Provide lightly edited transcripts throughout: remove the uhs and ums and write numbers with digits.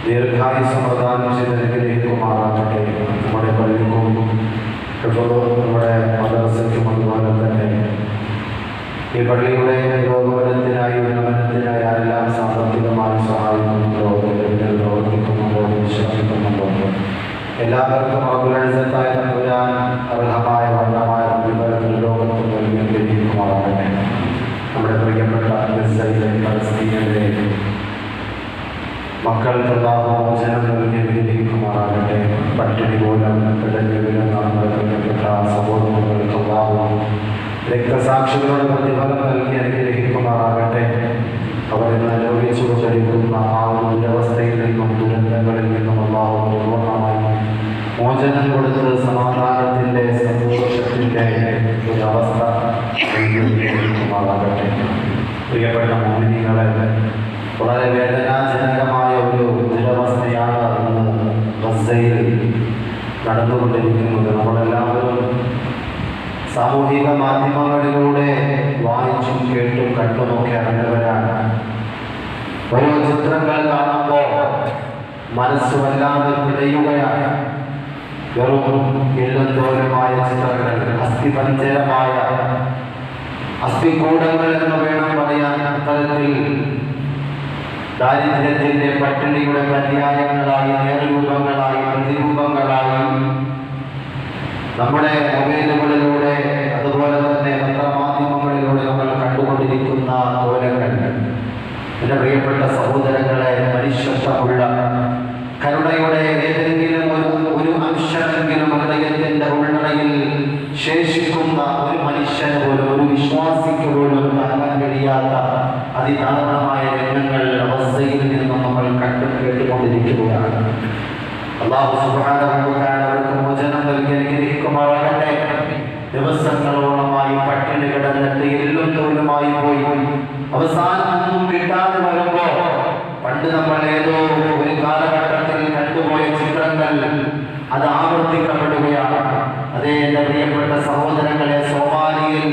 ദീർഘായുസ്സും പ്രദാനം ചെയ്ത് അനുഗ്രഹിക്കുമാറാകട്ടെ. നമ്മുടെ പള്ളിക്കും നമ്മുടെ മദ്രസയ്ക്കും അതുപോലെ തന്നെ ഈ പള്ളിയുടെ രോഗവനത്തിനായി ഉന്നമനത്തിനായി ആരെല്ലാം സാമ്പത്തികമായി സഹായിക്കുന്നുണ്ടോ, പ്രവർത്തിക്കുന്നുണ്ടോ, വിശ്വസിക്കുന്നുണ്ടോ എല്ലാവർക്കും അബുലഴത്തായ തമ്പുരാൻ അർഹമായ വർണ്ണമായ ലോകത്തും നൽകി അനുഗ്രഹിക്കുമാറാകട്ടെ. നമ്മുടെ പ്രിയപ്പെട്ട പലസ്തീനിലെ മക്കൾക്കുള്ള മോചനം നൽകി അനുഗ്രഹിക്കുമാറാകട്ടെ. പട്ടിണി മൂലം കിടഞ്ഞുവിലും നമ്മുടെ പ്രിയപ്പെട്ട സഹോദരങ്ങൾക്കുള്ള രക്തസാക്ഷികളുടെ പ്രതിഫലം നൽകി അനുഗ്രഹിക്കുമാറാകട്ടെ. അവരെ അനുഭവിച്ചുകൊണ്ടിരിക്കുന്ന ആ ദുരവസ്ഥയിൽ നിന്നും ദുരന്തങ്ങളിൽ നിന്നും പൂർണ്ണമായി മോചനം കൊടുത്ത് സമാധാനത്തിൻ്റെ സന്തോഷത്തിൻ്റെ ഒരവസ്ഥ നൽകിയിരിക്കുമാറാകട്ടെ. പ്രിയപ്പെട്ട മോഹിനികളെ, വളരെ വേദനാജനകമായ ഒരു ദുരവസ്ഥയാണ് ഇന്ന് ഗസയിൽ നടന്നുകൊണ്ടിരിക്കുന്നത്. നമ്മളെല്ലാവരും സാമൂഹിക മാധ്യമങ്ങളിലൂടെ വായിച്ചും കേട്ടും കണ്ടുമൊക്കെ അറിഞ്ഞവരാണ്. ഓരോ ചിത്രങ്ങൾ കാണുമ്പോൾ മനസ്സ് വല്ലാതെ പിടയുകയാണ്. വെറും എല്ലുന്തോലമായ ചിത്രങ്ങൾ, അസ്ഥിപഞ്ചരമായ അസ്ഥികൂടങ്ങൾ എന്ന് വേണം പറയാൻ. അത്തരത്തിൽ ദാരിദ്ര്യത്തിന്റെ പട്ടിണിയുടെ പര്യായങ്ങളായി, നേർരൂപങ്ങളായി, പ്രതിരൂപങ്ങളായി നമ്മുടെ മൊബൈലുകളിലൂടെ അതുപോലെ തന്നെ പത്രമാധ്യമങ്ങളിലൂടെ നമ്മൾ കണ്ടുകൊണ്ടിരിക്കുന്ന കോലങ്ങൾ, എൻ്റെ പ്രിയപ്പെട്ട സഹോദരങ്ങളെ, മനുഷ്യത്വമുള്ള കരുണയുടെ ഏതെങ്കിലും ഒരു അംശമെങ്കിലും ഹൃദയത്തിൻ്റെ ഉള്ളറയിൽ ശേഷിക്കുന്ന ഒരു മനുഷ്യന് പോലും, ഒരു വിശ്വാസിക്ക് പോലും താങ്ങാൻ കഴിയാത്ത അതിദാരുണമായ രംഗങ്ങൾ അവസ്ഥയിൽ നിന്നും നമ്മൾ കണ്ടും കേട്ടുകൊണ്ടിരിക്കുകയാണ്. അല്ലാഹു സുബ്ഹാനഹു വ തആല അവർക്ക് മോചനം നൽകി അനുഗ്രഹിക്കുമാറാകട്ടെ. ദിവസങ്ങളോളമായി പട്ടിണി കിടന്നിട്ട് എല്ലും തോലുമായി പോയി അവസാനം ഒന്നും കിട്ടാതെ വരുമ്പോൾ പണ്ട് നമ്മൾ ഏതോ ഒരു കാലഘട്ടത്തിൽ കണ്ടുപോയ ചിത്രങ്ങൾ അത് ആവർത്തിക്കപ്പെടുകയാണ്. അതേ എൻ്റെ പ്രിയപ്പെട്ട സഹോദരങ്ങളെ, സോമാലിയിൽ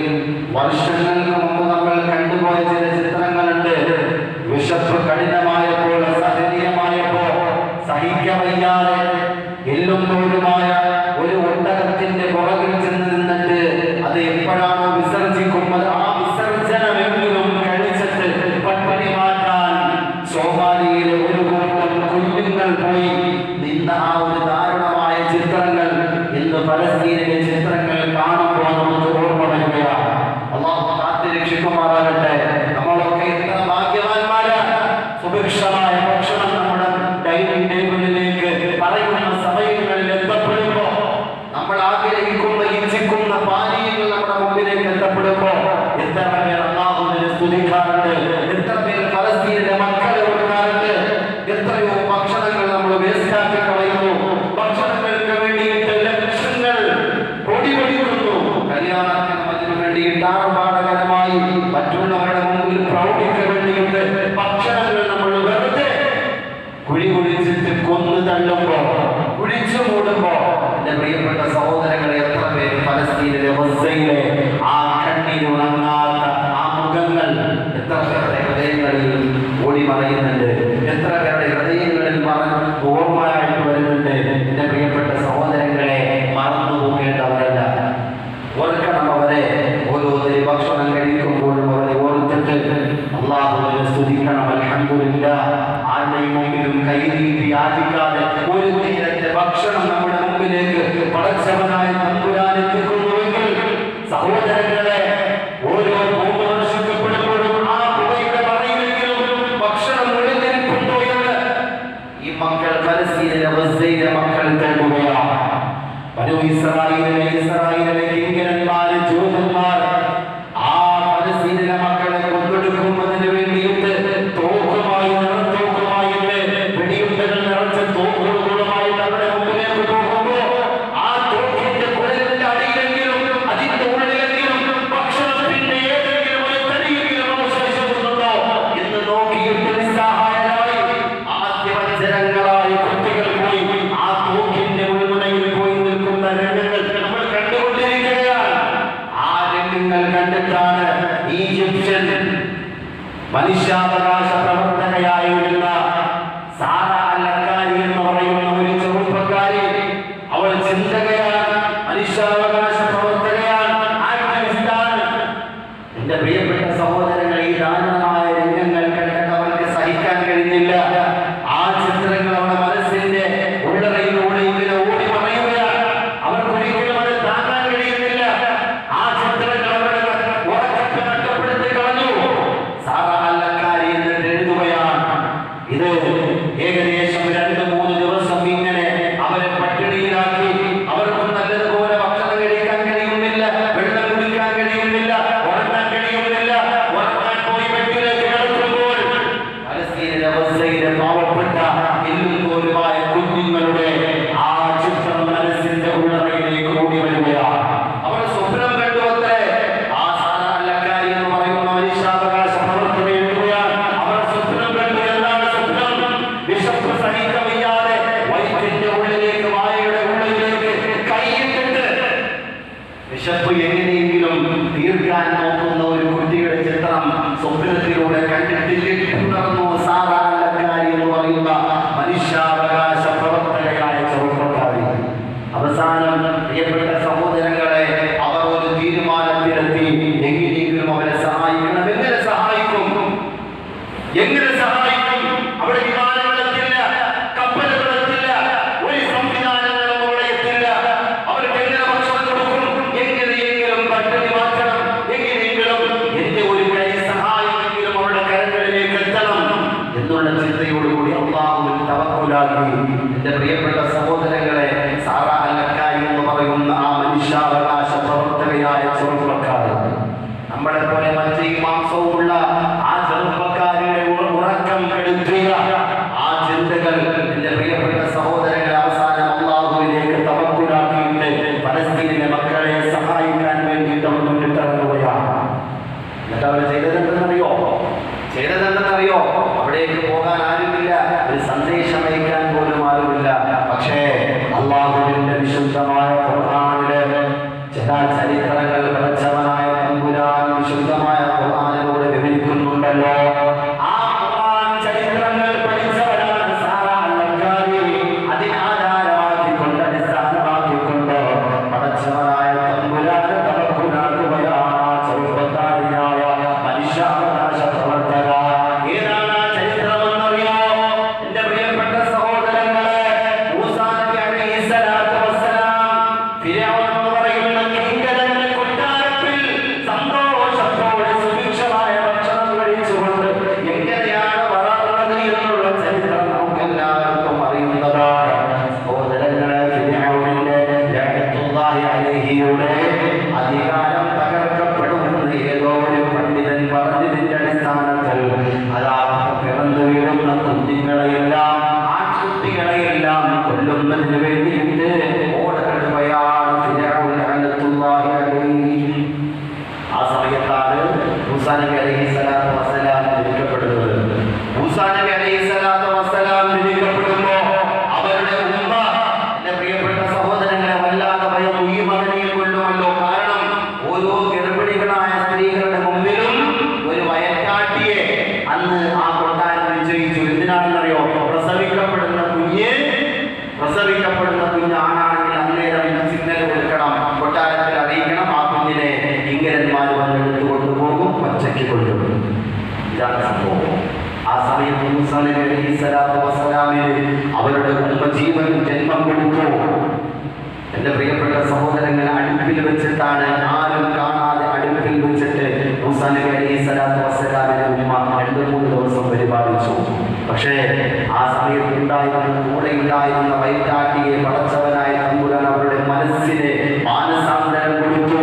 വർഷങ്ങൾക്ക് മുമ്പ് നമ്മൾ കണ്ടുപോയ ചില ചിത്രങ്ങളുണ്ട്. വിശപ്പ് കഠിനമായപ്പോൾ, അസഹനീയമായപ്പോൾ, സഹിക്കവയ്യാതെ എല്ലും തോലുമായ ഒരു ഒട്ടകത്തിന്റെ പുറകിൽ ചെന്ന് നിന്നിട്ട് അത് എപ്പോഴാണോ വിസർജിക്കുന്നത് ആ വിസർജനമെങ്കിലും കഴിച്ചിട്ട് പട്ടിണി മാറ്റാൻ സോമാലിയിലെ ഒരു കൂട്ടം കുഞ്ഞുങ്ങൾ പോയി നിന്ന ആ ഒരു ദാരുണമായ ചിത്രങ്ങൾ ഇന്ന് പലസ്തീനിലെ ചിത്രങ്ങൾ കാണുമ്പോൾ നമുക്ക് ഓർമ്മ വരികയാണ്. അല്ലാഹു കാത്തുരക്ഷിക്കുമാറാകട്ടെ. നമ്മളൊക്കെ എത്ര ഭാഗ്യവാന്മാരാണ്. സുഭിക്ഷമായ ഭക്ഷണം നമ്മുടെ ഡൈനിങ് ടേബിളിലേക്ക് പറയുന്ന സമയങ്ങളിൽ എത്തപ്പെടുമ്പോൾ, നമ്മൾ ആഗ്രഹിക്കുന്ന ഇച്ഛിക്കുന്ന പാനീയങ്ങൾ നമ്മുടെ മുമ്പിലേക്ക് എത്തപ്പെടുമ്പോൾ എത്ര പേർ അല്ലാഹുവിനെ സ്തുതിക്കാറുണ്ട്, എത്ര പേർ പലസ്തീനിലെ മക്കളെ കൊടുക്കാറുണ്ട്. എത്രയോ ഭക്ഷണങ്ങൾ നമ്മൾ വേസ്റ്റാക്കി കളയുന്നു. ഭക്ഷണങ്ങൾക്ക് വേണ്ടിയിട്ട് ലക്ഷങ്ങൾ പൊടിപൊടിക്കുന്നു. കല്യാണത്തിന് അതിനു വേണ്ടിയിട്ട് ആർഭാടകരമായി മറ്റുള്ളവരുടെ മുമ്പിൽ പ്രൗഢിക്ക് വേണ്ടിയിട്ട് ഭക്ഷണങ്ങൾ നമ്മൾ വെറുതെ കുഴി കുഴിച്ചിട്ട് കൊന്നു തള്ളുമ്പോ, കുഴിച്ചു മൂടുമ്പോ, എന്റെ പ്രിയപ്പെട്ട സഹോദരങ്ങളെ, എത്ര പേര് പലസ്തീനിലെ ഗസയിലെ ആ കണ്ണീരുണങ്ങാത്ത ആ മുഖങ്ങൾ എത്ര പേരുടെ ഹൃദയങ്ങളിൽ ഓടി മറയുന്നുണ്ട്, എത്ര പേരുടെ ഹൃദയങ്ങളിൽ ഓർമ്മയായിട്ട് വരുന്നുണ്ട്. എന്റെ പ്രിയപ്പെട്ട സഹോദരങ്ങളെ, മറന്നു പോകേണ്ടവരല്ല, ഓർക്കണം അവരെ. ഓരോരുത്തരും ഭക്ഷണം കഴിക്കുമ്പോഴും അവരെ ഓർത്തിട്ട് അല്ലാഹുവിനെ സ്തുതിക്കണം. അൽഹംദുലില്ലാഹ്. ആരുടെയും മുമ്പിലും കൈനീട്ടി യാചിക്കാതെ ഒരു നേരത്തെ ഭക്ഷണം നമ്മുടെ മുമ്പിലേക്ക് പടച്ചവനായ തമ്പുരാൻ എത്തിക്കുന്നുവെങ്കിൽ സഹോദരങ്ങളെ, ഓരോ ഭൂമി വർഷിക്കപ്പെടുമ്പോഴും ആ പുകയുടെ മറയിലെങ്കിലും ഭക്ഷണം മുഴുവൻ മനുഷ്യാവകാശ പ്രവർത്തകയായിരുന്ന സാറ അൽ-അക്കാരി എന്ന് പറയുന്ന ഒരു ചെറുപ്പക്കാരി. അവൾ ചിന്തകയാണ്, മനുഷ്യാവകാശ പ്രവർത്തകയാണ്, ആക്ടിവിസ്റ്റാണ്. എന്റെ പ്രിയപ്പെട്ട സഹോദരങ്ങൾ, ഈ ദാരുണമായ രംഗങ്ങൾ കണ്ടിട്ട് അവർക്ക് സഹിക്കാൻ കഴിഞ്ഞില്ല. ആ ചിത്രങ്ങൾ അവരുടെ മനസ്സിന്റെ ഉള്ളറയിലൂടെ ഇങ്ങനെ ഓടി പറയുകയാണ്. അവർക്ക് ഒരിക്കലും അത് താങ്ങാൻ കഴിയുന്നില്ല. ആ ചിത്രങ്ങൾ അവരുടെ ഉറക്കത്തെ നഷ്ടപ്പെടുത്തി കളഞ്ഞു. സാറ അൽ-അക്കാരി എന്നിട്ട് എഴുതുകയാണ്, ഇത് ഏകദേശം 2-3 ദിവസം ഇങ്ങനെ അവരെ പട്ടിണിയിലാക്കി. അവർക്കും നല്ലതുപോലെ ഭക്ഷണം കഴിക്കാൻ കഴിയുന്നില്ല, വെള്ളം കുടിക്കാൻ കഴിയുന്നില്ല, ഉറങ്ങാൻ കഴിയുന്നില്ല. ഉറങ്ങാൻ പോയി ബെഡിലേക്ക് കിടക്കുമ്പോൾ പലസ്തീനിലെ ഗസയിലെ പാവപ്പെട്ട എല്ലും തോലുമായ കുഞ്ഞുങ്ങളുടെ ആ ചിത്രം മനസ്സിന്റെ ഉള്ളറയിലേക്ക് ഓടി വരികയാണ്. അവർ സ്വപ്നം കണ്ടുവത്രേ. ആ സാറ അൽ-അക്കാരി എന്ന് പറയുന്ന മനുഷ്യാവകാശ പ്രവർത്തകർ എഴുതുകയാണ്, അവർ സ്വപ്നം കണ്ടു. എന്താണ് സ്വപ്നം? വിശപ്പ് സഹിക്കവയ്യാതെ വയറ്റിന്റെ ഉള്ളിലേക്ക്, വായയുടെ ഉള്ളിലേക്ക് കൈയിട്ടിട്ട് വിശപ്പ് എങ്ങനെയെങ്കിലും തീർക്കാൻ നോക്കുന്ന ഒരു കുട്ടിയുടെ ചിത്രം സ്വപ്നത്തിലൂടെ കണ്ടിട്ടുണർന്നു സാറ അൽ-അക്കാരി എന്ന് പറയുന്ന മനുഷ്യാവകാശ പ്രവർത്തകയായ ചെറുപ്പക്കാരി. അവസാനം പ്രിയപ്പെട്ട സഹോദരങ്ങളെ, അവർ ഒരു തീരുമാനത്തിലെത്തി. എങ്ങനെയെങ്കിലും അവരെ സഹായിക്കണം. എങ്ങനെ സഹായിക്കും? എങ്ങനെ സഹായിക്കും? അവിടെ വിമാനങ്ങളെത്തില്ല, കപ്പലുകളെത്തില്ല, ഒരു സംവിധാനങ്ങളും അവിടെ എത്തില്ല. അവർക്ക് എങ്ങനെ ഭക്ഷണം കൊടുക്കും? എങ്ങനെയെങ്കിലും പട്ടിണി മാറ്റണം. എങ്ങനെയെങ്കിലും എന്റെ ഒരു കൈ സഹായമെങ്കിലും അവരുടെ കരങ്ങളിലേക്ക് എത്തണം എന്നുള്ള ചിന്തയോടുകൂടി അല്ലാഹുവിൽ തവക്കുലാക്കി. എന്റെ പ്രിയപ്പെട്ട സഹോദരങ്ങളെ, സാറ അൽ-അക്കാരി എന്ന് പറയുന്ന ആ മനുഷ്യാവകാശ പ്രവർത്തകയായ ചെറുപ്പക്കാരി, നമ്മളെ പോലെ മറ്റേ മാംസവുമുള്ള ആ ചെറുപ്പക്കാരുടെ ഉറക്കം കെടുത്തിയ ആ ചിന്തകൾ എന്റെ പ്രിയപ്പെട്ട സഹോദരങ്ങളെ അവസാനം അല്ലാഹുവിലേക്ക് തവക്കുലാക്കിയിട്ട് പലസ്തീനിലെ മക്കളെ സഹായിക്കാൻ വേണ്ടിയിട്ട് അവർ മുന്നിട്ടിറങ്ങുകയാണ്. എന്നിട്ട് അവർ ചെയ്തതെന്തെന്നറിയോ? അവിടേക്ക് പോകാൻ ആരുമില്ല, ഒരു സന്ദേശം അയക്കാൻ പോലും ആരുമില്ല. പക്ഷേ അല്ലാഹുവിന്റെ വിശുദ്ധമായ ഖുർആനിലെ ചില ചരിത്രങ്ങൾ പടച്ചവനായ തമ്പുരാൻ വിശുദ്ധമായ ഖുർആനിലൂടെ വിവരിക്കുന്നുണ്ടല്ലോ. ആ ഖുർആൻ ചരിത്രങ്ങൾ പഠിച്ചവരാണ് സാറ അൽ-അക്കാരി. അതിനെ ആധാരമാക്കിക്കൊണ്ട്, അടിസ്ഥാനമാക്കിക്കൊണ്ട് പടച്ചവനായ തമ്പുരാൻ തവക്കുലാക്കുകയാണ് ചെറുപ്പക്കാരിയായ മനുഷ്യാവകാശ പ്രവർത്തക. ഏതാണ് ആ ചരിത്രമെന്നറിയോ? എന്റെ പ്രിയപ്പെട്ട സഹോദരങ്ങളെ, മൂസാ നബി അലൈഹിസ്സലാത്തു വസ്സലാം ഫിർഔൻ എന്ന് പറയുന്ന കിങ്കരന്റെ കൊട്ടാരത്തിൽ സന്തോഷത്തോടെ സുഭിക്ഷമായ ഭക്ഷണം കഴിച്ചുകൊണ്ട് എങ്ങനെയാണ് വളർന്നത് എന്നുള്ള ചരിത്രം നമുക്കെല്ലാവർക്കും അറിയുന്നതാണ്. സഹോദരങ്ങളെ, ഫിർഔനിന്റെ ലഅനത്തുല്ലാഹി അലൈഹിയുടെ അധികാരം തകർക്കപ്പെടുമെന്ന് ഏതോ ഒരു പണ്ഡിതൻ പറഞ്ഞതിന്റെ അടിസ്ഥാനത്തിൽ അതാ പിറന്നു വീഴുന്ന കുഞ്ഞുങ്ങളെയെല്ലാം, ആൺകുട്ടികളെയെല്ലാം കൊല്ലുന്നതിന് വേണ്ടിയിട്ട് ഓടുകയാണ് ഫിർഔൻ ലഅനത്തുല്ലാഹി അലൈഹി. ആ സമയത്താണ് മൂസാ നബി അലൈഹിസ്സലാത്തു വസ്സലാം വിധിക്കപ്പെടുന്നത്. മൂസാ നബി അലൈഹിസ്സലാത്തു വസ്സലാം വിധിക്കപ്പെടുമ്പോൾ അവരുടെ ഉമ്മ, എന്റെ പ്രിയപ്പെട്ട സഹോദരങ്ങളെ, വല്ലാതെ ഭയന്നു. ഈ മകനെയും കൊല്ലുമല്ലോ. കാരണം ഓരോ ഗർഭിണികളായ സ്ത്രീകളുടെ മുമ്പിലും ഒരു വയറ്റാട്ടിയെ അന്ന് ആ കൊട്ടാരം നിശ്ചയിച്ചു. എന്തിനാണെന്നറിയോ? പ്രസവിക്കപ്പെടുന്ന കുഞ്ഞ് ആണാണെങ്കിൽ അന്നേരം സിഗ്നൽ കൊടുക്കണം, കൊട്ടാരത്തിൽ അറിയിക്കണം. ആ കുഞ്ഞിനെ ഇംഗരന്മാർ വന്നെടുത്ത് കൊണ്ടുപോകും, പച്ചയ്ക്ക് കൊണ്ടുപോകും. ഇതാണ് സംഭവം. ആ സമയത്ത് മൂസാ നബി അലൈഹിസ്സലാത്തു വസ്സലാമിന് അവരുടെ കുടുംബജീവൻ ജന്മം കൊടുത്തു. എന്റെ പ്രിയപ്പെട്ട സഹോദരങ്ങൾ, അടുപ്പിൽ വെച്ചിട്ടാണ്, ആരും കാണാതെ അടുപ്പിൽ വെച്ചിട്ട് മൂസാ നബി അലൈഹിസ്സലാത്തു വസ്സലാമിന്റെ ഉമ്മ 2-3 ദിവസം പരിപാലിച്ചു. പക്ഷേ ആ സമയത്ത് കൂടെ ഉണ്ടായിരുന്ന വൈറ്റാട്ടിയെ പടച്ചവനായ തമ്പുരാൻ അവരുടെ മനസ്സിനെ മാനസാന്തരം കൊടുത്തു.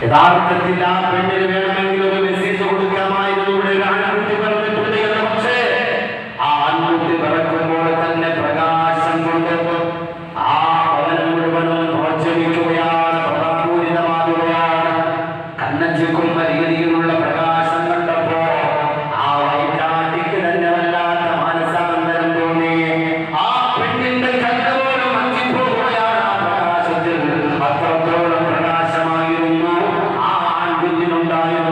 യഥാർത്ഥത്തിൽ ആ പെണ്ണിന് വേണമെങ്കിൽ ഒരു മെസ്സേജ് കൊടുക്കാമായിരുന്നു, ഇവിടെ ഒരു ആൺകുട്ടി പറഞ്ഞിട്ടുണ്ട് എന്ന്. പക്ഷേ ആ ആൺകുട്ടി പിറക്കുമ്പോൾ തന്നെ പ്രകാശം കൊണ്ട് ആ ഭവനം മുഴുവനും പ്രോത്സാഹിക്കുകയാണ്, പ്രഭാപൂരിതമാകുകയാണ്. കണ്ണഞ്ചിക്കുന്ന രീതിയിലുള്ള പ്രകാശം കണ്ടപ്പോ ആ വൈറ്റാട്ടിക്ക് തന്നെ വല്ലാത്ത മാനസാന്തരം തോന്നി. ആ പെണ്ണിന്റെ കണ്ണുപോലും മങ്ങിപ്പോവുകയാണ് ആ പ്രകാശത്തിൽ. അത്രത്തോളം പ്രകാശമായിരുന്നു ആ ആൺകുഞ്ഞിനുണ്ടായിരുന്നു.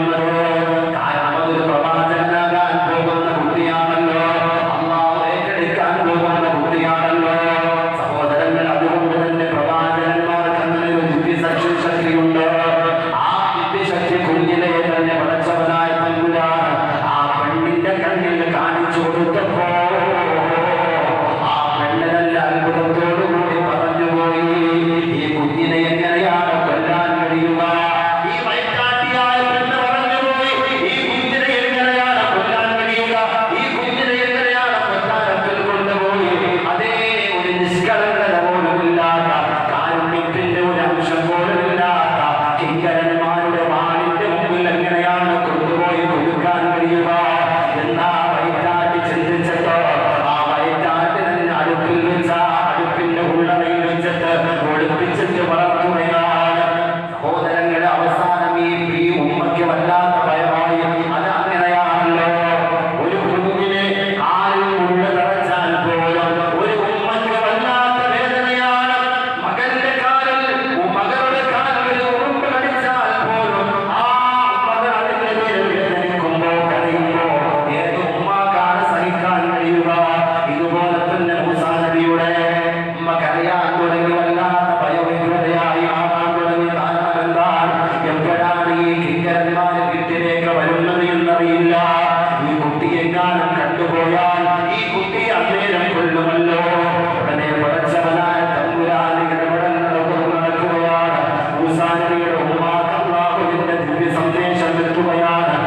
എന്തിനേക്ക് വരുന്നത് എന്നറിയില്ല. ഈ കുട്ടി എങ്ങാനും കണ്ടുപോയാൽ ഈ കുട്ടി അന്നേരം കൊള്ളുമല്ലോ. ഉടനെ പടച്ചവനായ തമ്പുരാൻ നടക്കുകയാണ്. മൂസാ നബിയുടെ ഉമ്മാക്ക് അല്ലാഹുവിന്റെ ദിവ്യ സന്ദേശം എത്തുകയാണ്.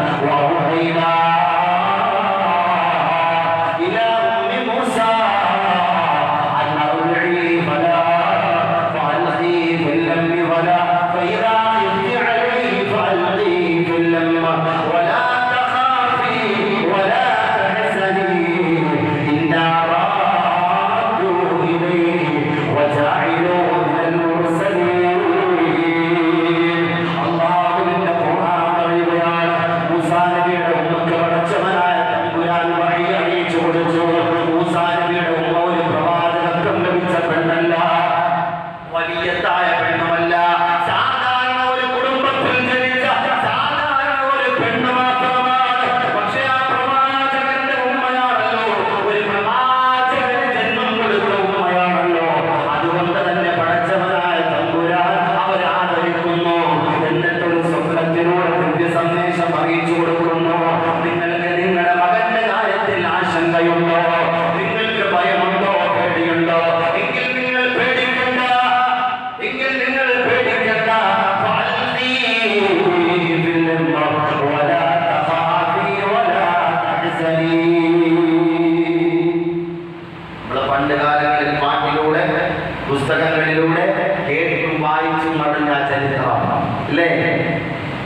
പുസ്തകങ്ങളിലൂടെ കേട്ടും വായിച്ചും നടന്ന ചരിത്രം അല്ലേ?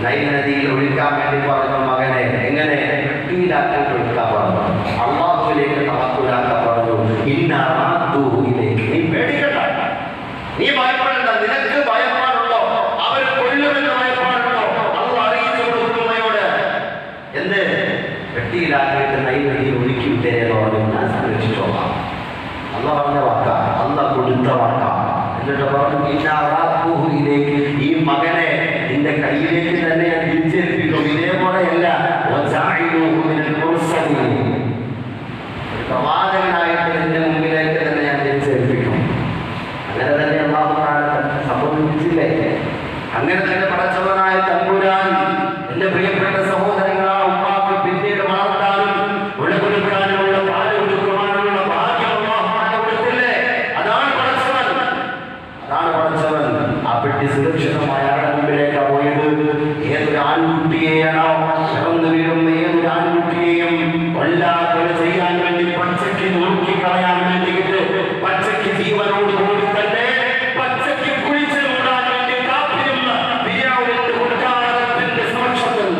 നൈൽ നദിയിൽ ഒഴുക്കാൻ വേണ്ടി പറഞ്ഞ മകനെ എങ്ങനെ കെട്ടിയിലാക്കാൻ ഒഴുക്കാൻ പറഞ്ഞു, അള്ളാഹുവിലേക്ക് തവക്കുലാക്കാൻ പറഞ്ഞു. ഇന്നയിലേക്ക് നീ പേടിക്കണ്ട, നീ ഭയപ്പെടണ്ട, നിനക്ക് ഭയപ്പാടുണ്ടോ? അവർ കൊല്ലുമെന്ന് ഭയപ്പാടുണ്ടോ? അള്ളാഹ് അറിയിച്ചു കൊടുക്കുന്നയോട് എന്ത് കെട്ടിയിലാക്കിയിട്ട് നൈൽ നദിയിൽ ഒഴുക്കി വിട്ടേന്ന് പറഞ്ഞു. ഞാൻ സംരക്ഷിച്ചോളാം. അള്ളാഹ് പറഞ്ഞ വാക്കാ, അള്ളാഹ് കൊടുത്ത വാക്കാ. എന്നിട്ട് പറഞ്ഞു ഇന്നയിലേക്ക് ഈ മകനെ നിന്റെ കയ്യിലേക്ക് തന്നെ ഞാൻ തിരിച്ചേൽപ്പിക്കും. ഇതേപോലെയല്ല പ്രവാചകനായിട്ട് നിന്റെ മുമ്പിലേക്ക് തന്നെ ഞാൻ തിരിച്ചേൽപ്പിക്കും. അങ്ങനെ തന്നെ അള്ളാഹു സംഭവിച്ചില്ലേ? അങ്ങനെ തന്നെ പടച്ചവനായ തമ്പുരാൻ എന്റെ പ്രിയപ്പെട്ട സഹോദരങ്ങളാ ഉമ്മാക്ക് പിന്നീട് വളർത്താനും ഉളകൊടുക്കാനുമുള്ള പാല് കൊടുക്കുവാനുള്ള ഭാഗ്യം അള്ളാഹു കൊടുത്തില്ലേ? അതാണ് പടച്ചവൻ. ആ പെട്ടി സുരക്ഷിതമായ ആരുടെ മുമ്പിലേക്കാ പോയത്? ഏതൊരു ആൺകുട്ടിയെയാണോ പിറന്നു വീഴുന്ന ഏതൊരു ആൺകുട്ടിയെയും കൊല്ലാതെ ചെയ്യാൻ വേണ്ടി പച്ചയ്ക്ക് നോക്കിക്കളയാൻ വേണ്ടിയിട്ട് പച്ചയ്ക്ക് ജീവനോട് കൂടി തന്നെ പച്ചയ്ക്ക് കുഴിച്ചു മൂടാൻ വേണ്ടി കാത്തിരുന്ന ഫിർഔനിന്റെ കൊട്ടാരത്തിന്റെ സമക്ഷത്തിൽ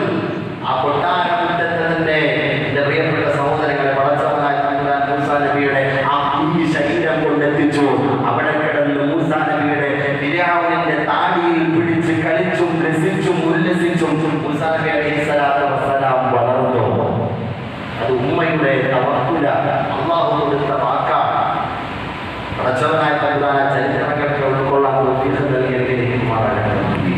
ആ കൊട്ടാരമുറ്റത്ത് തന്നെ എന്റെ പ്രിയപ്പെട്ട സഹോദരങ്ങളെ പടച്ചവനായ തമ്പുരാൻ മൂസാ നബിയുടെ ആ കുഞ്ഞു ശരീരം കൊണ്ടെത്തിച്ചു. അവിടെ കിടന്ന് മൂസാ നബിയുടെ ഫിർഔനിന്റെ താടിയിൽ പിടിച്ച് കളിച്ചും രസിച്ചും ഉല്ലസിച്ചും മൂസാ നബി അലൈഹിസ്സലാത്തു വസ്സലാം വളർന്നു. അത് ഉമ്മയുടെ തവക്കുല, അല്ലാഹു കൊടുത്ത വാക്കാണ്. പടച്ചവനായ തമ്പുരാൻ ചരിത്രങ്ങൾക്ക് ഉൾക്കൊള്ളാൻ നൽകിയിരിക്കുമാറാകട്ടെ.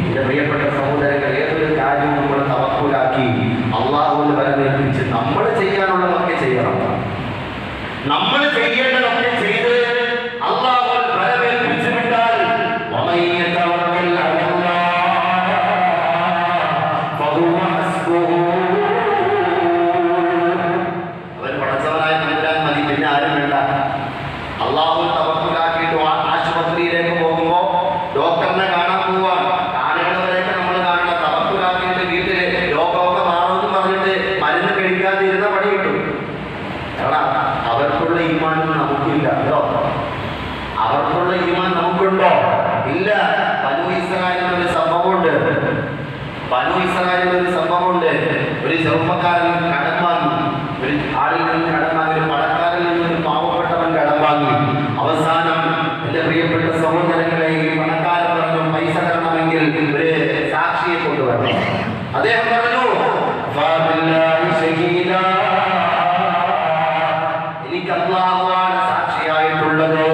എന്റെ പ്രിയപ്പെട്ട സഹോദരങ്ങൾ, ഏതൊരു കാര്യവും നമ്മൾ തവക്കുലാക്കി അള്ളാഹുവിന് വരമേൽപ്പിച്ച് നമ്മൾ ചെയ്യാനുള്ളതൊക്കെ ചെയ്യണം. നമ്മൾ ചെയ്യേണ്ടതൊക്കെ ചെയ്ത് അള്ളാഹുവിൽ വരമേൽപ്പിച്ചു വിട്ടാൽ അവൻ പടച്ചവനായ തമ്പുരാൻ മതി, പിന്നെ ആരും വേണ്ട. അള്ളാഹു തവക്കുലാക്കിയിട്ട് ആശുപത്രിയിലേക്ക് പോകുമ്പോ ഡോക്ടറിനെ കാണാൻ പോവാൻ കാണുന്നവരെയൊക്കെ നമ്മൾ കാണണം. തവക്കുലാക്കിയിട്ട് വീട്ടില് രോഗമൊക്കെ മാറുമെന്ന് പറഞ്ഞിട്ട് മരുന്ന് കഴിക്കാതിരുന്ന പണി കിട്ടും. കാരണം അവർക്കുള്ള ഈമാൻ നമുക്കില്ല കേട്ടോ. അവർക്കുള്ള ഈമാൻ നമുക്കുണ്ടോ? ഇല്ല. ബനൂ ഇസ്രായേലിനൊരു സംഭവമുണ്ട്. ഒരു ചെറുപ്പക്കാരൻ കടം വാങ്ങി, ഒരു ആളിൽ നിന്ന് കടം വാങ്ങി, ഒരു പണക്കാരിൽ നിന്ന് ഒരു പാവപ്പെട്ടവൻ കടം വാങ്ങി. അവസാനം എന്റെ പ്രിയപ്പെട്ട സഹോദരങ്ങളെ, ഈ പണക്കാരൻ പറഞ്ഞു പൈസ തരണമെങ്കിൽ ഒരു സാക്ഷിയെ കൊണ്ടുവരണം. അദ്ദേഹം പറഞ്ഞു എനിക്ക് അല്ലാഹുവാണ് സാക്ഷിയായിട്ടുള്ളത്.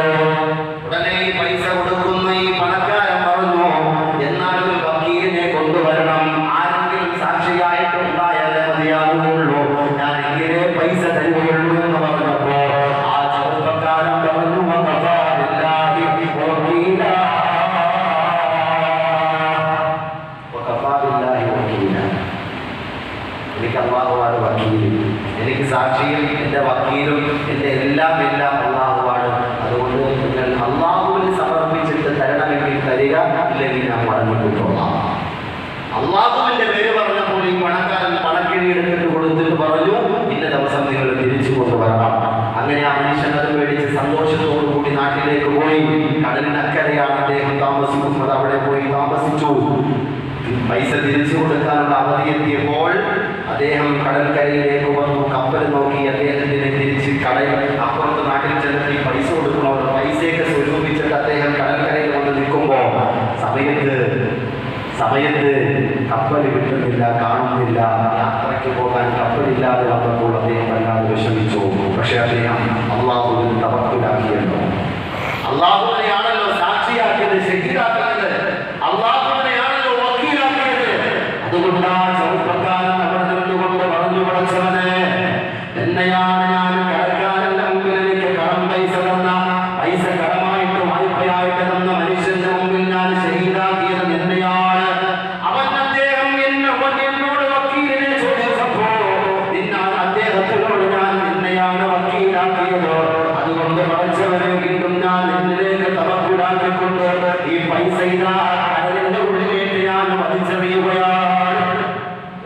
ഉടനെ ഈ പൈസ കൊടുക്കുന്ന ഈ പണക്കാരൻ പറഞ്ഞു എന്നാൽ ഒരു വക്കീലിനെ കൊണ്ടുവരണം, ആരെങ്കിലും സാക്ഷിയായിട്ടുണ്ടായാലേ മതിയാകുള്ളൂ, ഞാൻ എങ്ങനെ പൈസ തരുകയുള്ളൂ എന്ന് പറഞ്ഞപ്പോ ആ ചെറുപ്പക്കാരൻ പറഞ്ഞു എനിക്ക് അള്ളാഹുവാണ് വക്കീൽ, എനിക്ക് സാക്ഷിയും എൻ്റെ വക്കീലും എൻ്റെ എല്ലാം അള്ളാഹുവാണ്. അതുകൊണ്ട് നിങ്ങൾ അള്ളാഹുവിന് സമർപ്പിച്ചിട്ട് തരണമെങ്കിൽ തരിക, ഇല്ലെങ്കിൽ ഞാൻ മടങ്ങിക്കൊള്ളാം. അള്ളാഹുവിൻ്റെ പേര് പറഞ്ഞപ്പോൾ ഈ പണക്കാരൻ പണക്കിഴി എടുത്തിട്ട് കൊടുത്തിട്ട് പറഞ്ഞു, ഇന്ന ദിവസം നിങ്ങൾ തിരിച്ചു കൊണ്ടുവരണം. അങ്ങനെ ആ മനുഷ്യൻ അത് മേടിച്ച് സന്തോഷത്തോടു കൂടി നാട്ടിലേക്ക് പോയി. കടലിനക്കരയാണ് അദ്ദേഹം താമസിക്കുന്നത്. അവിടെ പോയി താമസിച്ചു. പൈസ തിരിച്ചു കൊടുക്കാനുള്ള അവധി എത്തിയപ്പോൾ അദ്ദേഹം കടൽക്കരയിലേക്ക് വന്നു. കപ്പൽ നോക്കി അദ്ദേഹത്തിന് തിരിച്ച് അപ്പുറത്ത് നാട്ടിൽ ചെന്നിട്ട് ഈ പൈസ കൊടുക്കണമല്ലോ. പൈസയൊക്കെ സ്വരൂപിച്ചിട്ട് അദ്ദേഹം കടൽക്കരയിൽ വന്ന് നിൽക്കുമ്പോൾ സമയത്ത് കപ്പൽ കിട്ടുന്നില്ല, കാണുന്നില്ല. യാത്രയ്ക്ക് പോകാൻ കപ്പലില്ലാതെ വന്നപ്പോൾ അദ്ദേഹം വല്ലാതെ വിഷമിച്ചു. പക്ഷെ അദ്ദേഹം അള്ളാഹുവിൽ തവക്കുലാക്കിയല്ലോ. അള്ളാഹുവിനെയാണല്ലോ സാക്ഷിയാക്കിയത്, ശഹീദാക്കിയത്. അള്ളാഹുവിനെയാണല്ലോ വക്കീലാക്കിയത്. അതുകൊണ്ടാണ് ചെറുപ്പക്കാരൻ അവിടെ നിന്നുകൊണ്ട് പറഞ്ഞു, പഠിച്ചവനെ, എന്നെയാണ് ഞാൻ കടക്കാരൻ്റെ മുമ്പിൽ എനിക്ക് കടം പൈസ തന്ന, പൈസ കടമായിട്ട് വായ്പയായിട്ട് തന്ന മനുഷ്യന്റെ മുമ്പിൽ ഞാൻ ശഹീദാക്കിയത് എന്നെയാണ്. എന്നോട് വക്കീലിനെ ചോദിച്ചപ്പോ അദ്ദേഹത്തിനോട് ഞാൻ എന്നെയാണ് വക്കീലാക്കിയത്. അതുകൊണ്ട് പഠിച്ചവരെ വീണ്ടും ഞാൻ എന്നിലേക്ക് തവക്കുലാക്കിക്കൊണ്ട് ഈ പൈസ ഇതാ കടലിന്റെ ഉള്ളിലേക്ക് ഞാൻ വലിച്ചെറിയുകയാണ്.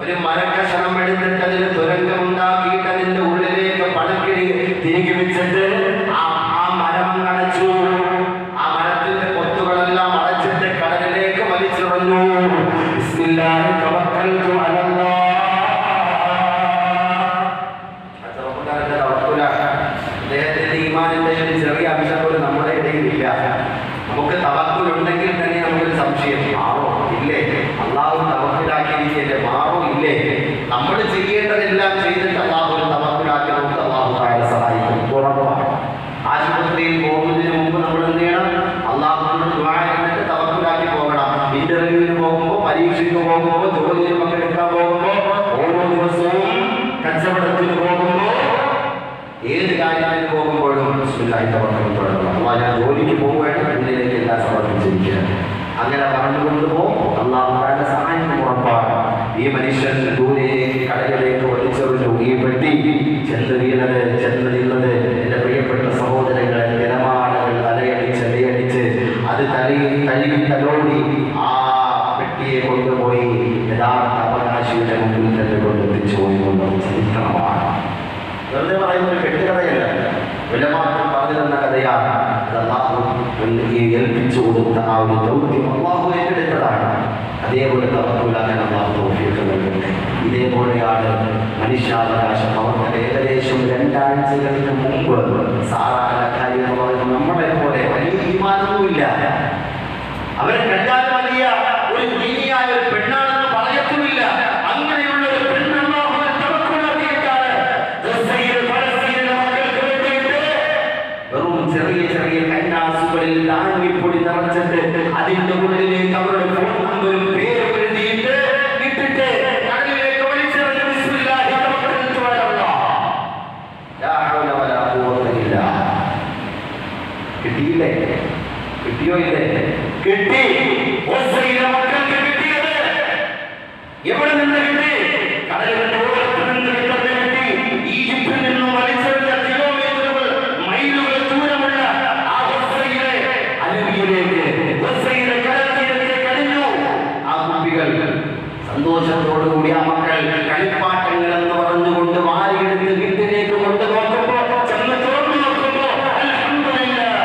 ഒരു മരക്കഷണം എടുത്തിട്ട് അതിന് തുരങ്കമുണ്ടാക്കിയിട്ട് അതിന്റെ ഉള്ളിലേക്ക് പണക്കിഴി തിരികെ വെച്ചിട്ട് ആ മരം അടച്ചു. ആ മരത്തിന്റെ കൊത്തുകളെല്ലാം അടച്ചിട്ട് കടലിലേക്ക് വലിച്ചെറിഞ്ഞു. ബിസ്മില്ലാഹി തവക്കൽതു അലല്ലാഹ്. അദ്ദേഹത്തിന്റെ ഈമാനിന്റെ ഒരു ചെറിയ അംശം പോലും നമ്മുടെ ഇടയിൽ ഇല്ല. നമുക്ക് തവക്കുലുണ്ടെങ്കിൽ തന്നെ നമുക്കൊരു സംശയം, മാറോ ഇല്ലേ? അള്ളാഹു തവക്കുലാക്കിയിരിക്കല്ലേ, മാറോ ഇല്ലേ? നമ്മൾ ചെയ്യേണ്ടതെല്ലാം ചെയ്തിട്ട് അള്ളാഹു തവക്കുലാക്കി നമുക്ക് അള്ളാഹു താഴെ സഹായിക്കും, ഉറപ്പാണ്. ആശുപത്രിയിൽ പോകുന്നതിന് മുമ്പ് നമ്മൾ എന്ത് ചെയ്യണം? അള്ളാഹുവിനോട് ദുആ ചെയ്തിട്ട് തവക്കുലാക്കി പോകണം. ഇന്റർവ്യൂവിന് പോകുമ്പോൾ, പരീക്ഷയ്ക്ക് പോകുമ്പോൾ, ജോലിയിൽ പങ്കെടുക്കാൻ പോകുമ്പോൾ, ഓരോ ദിവസവും കച്ചവടത്തിന് പോകുമ്പോൾ, ഏത് കാര്യത്തിന് പോകുമ്പോഴും ബിസ്മില്ലാഹി തവക്കൽതു അലല്ലാഹ്. അള്ളാഹ് ഞാൻ ജോലിക്ക് പോകുവായിട്ട് മുന്നിലേക്ക് എല്ലാം സമർപ്പിച്ചിരിക്കുകയാണ്. അങ്ങനെ പറഞ്ഞുകൊണ്ടുപോ അള്ളാഹുവിന്റെ സഹായം ഉറപ്പാണ്. ഈ മനുഷ്യൻ ദൂരേക്ക് കടലിലേക്ക് ഒളിച്ചെറിഞ്ഞു. ഈ പെട്ടി ചെന്ന് നിന്നത് എൻ്റെ പ്രിയപ്പെട്ട സഹോദരങ്ങളെ, തിരമാലകൾ അലയടിച്ച് അത് തലോടി ആ പെട്ടിയെ കൊണ്ടുപോയി യഥാർത്ഥ അവകാശിയുടെ മുമ്പിൽ തന്നെ കൊണ്ടെത്തിച്ചു പോയി ചരിത്രമാണ്. വെറുതെ പറയുന്ന ഒരു കെട്ടുകഥയല്ല, വിലമാറ്റം പറഞ്ഞു തന്ന കഥയാണ്. അത് അള്ളാഹു ഏൽപ്പിച്ചു കൊടുത്ത ആ ഒരു ദൗത്യം അള്ളാഹു ഏറ്റെടുത്തതാണ്. അതേപോലെ തവക്കുലാക്കാൻ അള്ളാഹു തൗഫീഖ് നൽകട്ടെ. ഇതേപോലെയാണ് മനുഷ്യാവകാശം. അവർക്ക് ഏകദേശം 2 ആഴ്ചകൾക്ക് മുമ്പ് സാറാക്കാരി എന്ന് പറയുന്നത് നമ്മളെ പോലെ വലിയ തീരുമാനമൊന്നുമില്ല. അവർ കണ്ടാൽ വലിയ ഒരു ദീനിയായ ഒരു പെണ്ണാണെന്ന് പറയത്തുമില്ല. അങ്ങനെയുള്ള ഒരു പെണ്ണാണ് വെറും ചെറിയ കന്നാസുകളിൽ ധാന്യപ്പൊടി നിറച്ചിട്ട് അതിന്റെ ഉള്ളിലേക്ക് അവരുടെ ഫോൺ നമ്പരും പേരും എഴുതിയിട്ട് ഇട്ടിട്ട് കടലിലേക്ക് വലിച്ചെറിഞ്ഞ് ബിസ്മില്ലാഹി തവക്കൽതു അലല്ലാഹ്. ലാ ഹൗല വലാ ഖുവത ഇല്ലാ. കിട്ടിയില്ലേ? കിട്ടിയോ ഇല്ലേ? കിട്ടി. ഒസൈല മക്കൾക്ക് കിട്ടിയത് എവിടെ നിന്ന് കിട്ടി? കടലിന്റെ ഓരത്ത് നിന്ന് കിട്ടി. ഈജിപ്തിൽ നിന്നും വലിച്ചെറിഞ്ഞ കിലോമീറ്ററുകൾ, മൈലുകൾ ദൂരമുള്ള ആ ഒസൈലെ അരുവിയിലേക്ക്, ഒസൈലെ കടൽത്തീരത്തെ കഴിഞ്ഞു. ആ കുട്ടികൾ സന്തോഷത്തോടുകൂടി ആ മക്കൾ കളിപ്പാട്ടങ്ങൾ എന്ന് പറഞ്ഞുകൊണ്ട് വാരിയെടുത്ത് വീട്ടിലേക്ക് കൊണ്ടു നോക്കുമ്പോൾ, ചെന്ന് തുറന്നു നോക്കുമ്പോൾ അൽഹംദുലില്ലാഹ്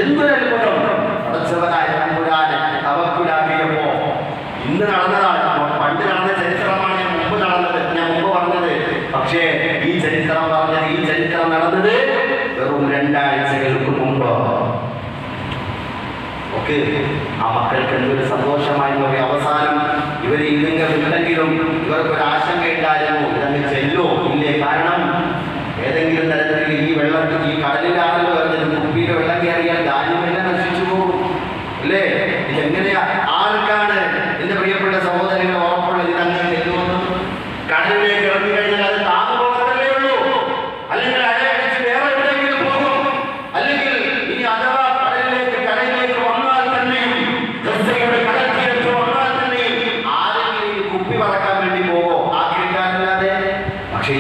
എന്തൊരത്ഭുതം! പടച്ചവനായ തമ്പുരാനെ തവക്കുലാക്കിയപ്പോ ഇന്ന് നടന്നതാണ്. പണ്ട് നടന്ന ചരിത്രമാണ് ഞാൻ മുമ്പ് പറഞ്ഞത്. പക്ഷേ ഈ ചരിത്രം നടന്നത് വെറും 2 ആഴ്ചകൾക്ക് മുമ്പ്. ഒക്കെ ആ മക്കൾക്ക് എന്തൊരു സന്തോഷമായിരുന്നു. അവസാനം ഇവർ ഇല്ലെങ്കിലും ഇവർക്കൊരു ആശങ്ക ഉണ്ടായിരുന്നു, ഇതങ്ങ് ചെല്ലോ ഇല്ലേ? കാരണം ഏതെങ്കിലും തരത്തിൽ ഈ കടലിലാണല്ലോ വരുന്നത്. കുപ്പിയിലെ വെള്ളം കയറിയാൽ ധാന്യമെല്ലാം നശിച്ചു പോകും അല്ലേ? ഇതെങ്ങനെയാ? ആർക്കാണ് എന്റെ പ്രിയപ്പെട്ട സഹോദരങ്ങൾ ഉറപ്പുള്ളത് ഇതങ്ങനെ ചെല്ലുമെന്ന്? കടലിലേക്ക് ഇറങ്ങി കഴിഞ്ഞാൽ അത് താന്നു പോകത്തല്ലേ ഉള്ളൂ. അല്ലെങ്കിൽ അലയടിച്ച് വേറെ എവിടെയെങ്കിലും പോകും. അല്ലെങ്കിൽ ഇനി അഥവാ കടലിലേക്ക് വന്നാൽ തന്നെയും, കടൽ തീരത്ത് വന്നാൽ തന്നെയും ആരെങ്കിലും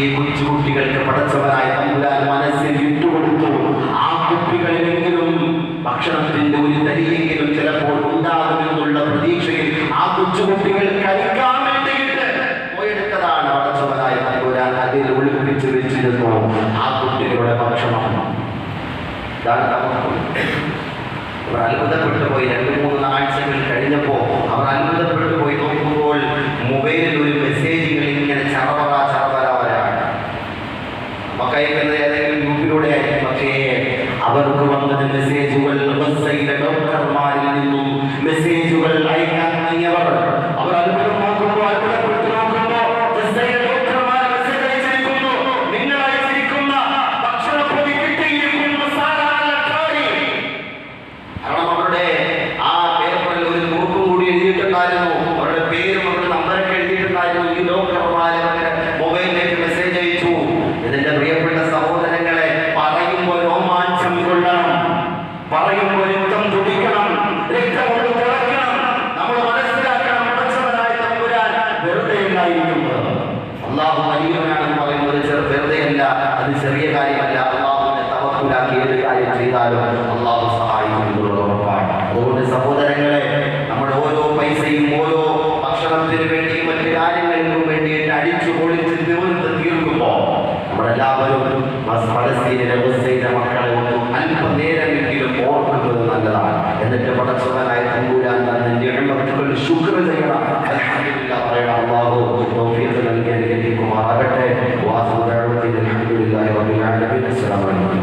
ഈ കൊച്ചുകുട്ടികൾക്ക് പടച്ചവനായ തമ്പുരാൻ മനസ്സിൽ വിട്ടുകൊടുത്തു. ആ കുട്ടികളിലെങ്കിലും ഭക്ഷണത്തിന്റെ ഒരു തരിയെങ്കിലും ചിലപ്പോൾ ഉണ്ടാകുമെന്നുള്ള പ്രതീക്ഷയിൽ ആ കൊച്ചുകുട്ടികൾ കഴിക്കാൻ വേണ്ടിയിട്ട് പോയെടുത്തതാണ് പടച്ചവനായ തമ്പുരാൻ അതിൽ ഒളിപ്പിച്ചു വെച്ചിരുന്നു ആ കുട്ടികളുടെ ഭക്ഷണം. അവർ അത്ഭുതപ്പെട്ടു പോയി. 2-3 ആഴ്ചകൾ കഴിഞ്ഞപ്പോൾ അവർ അത്ഭുതപ്പെട്ടു പോയി. നോക്കുമ്പോൾ മൊബൈലിൽ ഒരു മെസ്സേജുകൾ ഇങ്ങനെ ചറവറ വരാണ്. മക്കയക്കുന്നത് ഏതെങ്കിലും ഗ്രൂപ്പിലൂടെ ആയിരിക്കും. പക്ഷേ അവർക്ക് വന്നത് മെസ്സേജുകൾ ഡോക്ടർമാരിൽ നിന്നും മെസ്സേജുകൾ അയക്കാൻ തുടങ്ങിയവർ അവർ അത്ഭുതമാക്കുമ്പോൾ അത്ഭുതപ്പെട്ടു നോക്കുമ്പോൾ ഡോക്ടർമാർ മെസ്സേജ് അയച്ചിരിക്കുന്നു. നിങ്ങൾ അയച്ചിരിക്കുന്ന ഭക്ഷണപ്പൊതി കിട്ടിയിരിക്കുന്നു സാധാരണക്കാരി. കാരണം അവരുടെ ആ പേപ്പറിൽ ഒരു കുറിപ്പും കൂടി എഴുതിയിട്ടുണ്ടായിരുന്നു. അവരുടെ പേരും അവരുടെ നമ്പറൊക്കെ എഴുതിയിട്ടുണ്ടായിരുന്നു. ഈ ഡോക്ടർമാർ മൊബൈലിലേക്ക് മെസ്സേജ് അയച്ചു. ഇതിന്റെ പ്രിയപ്പെട്ട സഹോദരങ്ങളെ, പറയുമ്പോൾ രോമാഞ്ചം കൊള്ളണം, പറയുമ്പോൾ രക്തം തുടിക്കണം, രക്തം കൊണ്ട് തിളക്കണം. നമ്മൾ മനസ്സിലാക്കണം, പടച്ചവനായ തമ്പുരാൻ വെറുതെ ഉണ്ടായിരിക്കുന്നത്. അള്ളാഹു വലിയവനാണെന്ന് പറയുന്നത് വെറുതെയല്ല, അത് ചെറിയ കാര്യമല്ല. അള്ളാഹുവിനെ തവക്കുലാക്കി ഏത് കാര്യം ചെയ്താലും അള്ളാഹു സഹായിക്കുന്നുള്ളത് ഉറപ്പാണ്. അതുകൊണ്ട് സഹോദരങ്ങളെ, നമ്മുടെ ഓരോ പൈസയും ഓരോ ഭക്ഷണത്തിന് വേണ്ടിയും മറ്റു കാര്യങ്ങൾക്കും വേണ്ടിയിട്ട് അടിച്ചു പൊളിച്ച് തീർക്കുമ്പോൾ നമ്മളെല്ലാവരും ഫലസ്തീനിലെ ഗസയിലെ മക്കളെ അല്പം നേരമെങ്കിലും ഓർക്കുന്നത് നല്ലതാണ്. എന്നിട്ട് പടച്ചവനായ തമ്പുരാൻ തന്നെ നിഅമത്തുകൾ ശുക്ർ ചെയ്യണം, അൽഹംദുലില്ലാഹ് പറയണം. അല്ലാഹു തൗഫീഖ് നൽകി അനുഗ്രഹിക്കുമാറാകട്ടെ. വാസുദേവത്തിൽ അൽഹംദുലില്ലാഹി റബ്ബിൽ ആലമീൻ. അസ്സലാമു അലൈക്കും.